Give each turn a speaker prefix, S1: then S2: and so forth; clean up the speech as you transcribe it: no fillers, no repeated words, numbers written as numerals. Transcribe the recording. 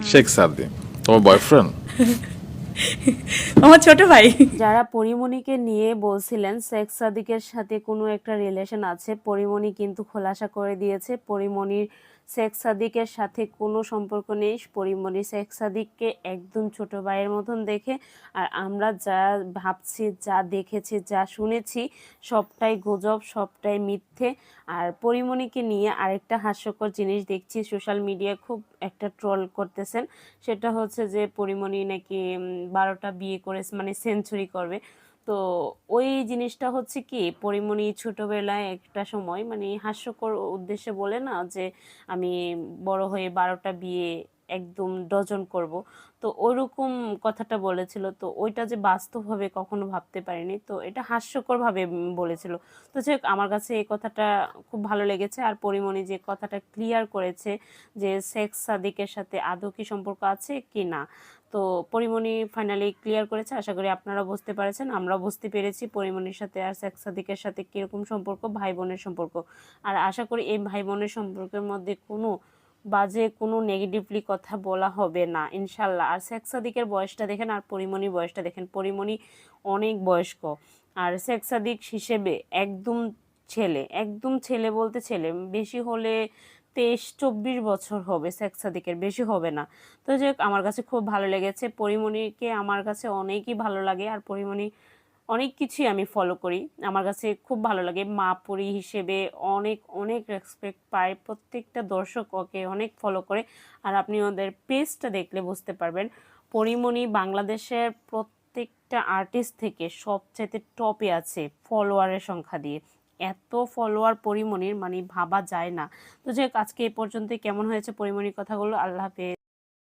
S1: শেখ সাদি তোমার বয়ফ্রেন্ড?
S2: আমার ছোট ভাই।
S3: যারা পরিমণিকে নিয়ে বলছিলেন শেখ সাদিকের সাথে কোনো একটা রিলেশন আছে, পরিমণি কিন্তু খোলাসা করে দিয়েছে পরিমণির শেখ সাদিকের সাথে কোনো সম্পর্ক নেই। পরিমণি শেখ সাদিককে একদম ছোট ভাইয়ের মতন দেখে। আর আমরা যা ভাবছি, যা দেখেছি, যা শুনেছি সবটাই গুজব, সবটাই মিথ্যে। আর পরিমণিকে নিয়ে আরেকটা হাস্যকর জিনিস দেখছি, সোশ্যাল মিডিয়ায় খুব একটা ট্রল করতেছেন। সেটা হচ্ছে যে পরিমণি নাকি 12টা বিয়ে করে মানে সেঞ্চুরি করবে। তো ওই জিনিসটা হচ্ছে কি, পরিমণি ছোটবেলায় একটা সময় মানে হাস্যকর উদ্দেশ্যে বলে না যে আমি বড় হয়ে 12টা বিয়ে একদম ডজন করব। তো ওইরকম কথাটা বলেছিল। তো ওইটা যে বাস্তব হবে কখনো ভাবতে পারিনি। তো এটা হাস্যকরভাবে বলেছিল। তো যাই হোক, আমার কাছে এই কথাটা খুব ভালো লেগেছে। আর পরিমণি যে কথাটা ক্লিয়ার করেছে যে শেখ সাদিকের সাথে আদৌ কি সম্পর্ক আছে কি না, তো পরিমণি ফাইনালি ক্লিয়ার করেছে। আশা করি আপনারা বুঝতে পেরেছেন, আমরাও বুঝতে পেরেছি পরিমণির সাথে আর শেখ সাদিকের সাথে কীরকম সম্পর্ক, ভাই বোনের সম্পর্ক। আর আশা করি এই ভাই বোনের সম্পর্কের মধ্যে কোনো বাজে কোনো নেগেটিভলি কথা বলা হবে না ইনশাল্লাহ। আর শেখ সাদিকের বয়সটা দেখেন আর পরিমণির বয়সটা দেখেন, পরিমণি অনেক বয়স্ক আর শেখ সাদিক হিসেবে একদম ছেলে, একদম ছেলে বলতে ছেলে, বেশি হলে 23-24 বছর হবে শেখ সাদিকের, বেশি হবে না। তো যাই হোক, আমার কাছে খুব ভালো লেগেছে পরিমণিকে, আমার কাছে অনেকই ভালো লাগে। আর পরিমণি অনেক কিছুই আমি ফলো করি, আমার কাছে খুব ভালো লাগে। মা পরি হিসেবে অনেক অনেক রেসপেক্ট পায়, প্রত্যেকটা দর্শক ওকে অনেক ফলো করে। আর আপনি ওদের পেজটা দেখলে বুঝতে পারবেন, পরিমণি বাংলাদেশের প্রত্যেকটা আর্টিস্ট থেকে সবচাইতে টপে আছে ফলোয়ারের সংখ্যা দিয়ে। এত ফলোয়ার পরিমণির মানে ভাবা যায় না। তো যাই হোক, আজকে এই পর্যন্তই। কেমন হয়েছে পরিমণির কথাগুলো? আল্লাহ হাফেজ।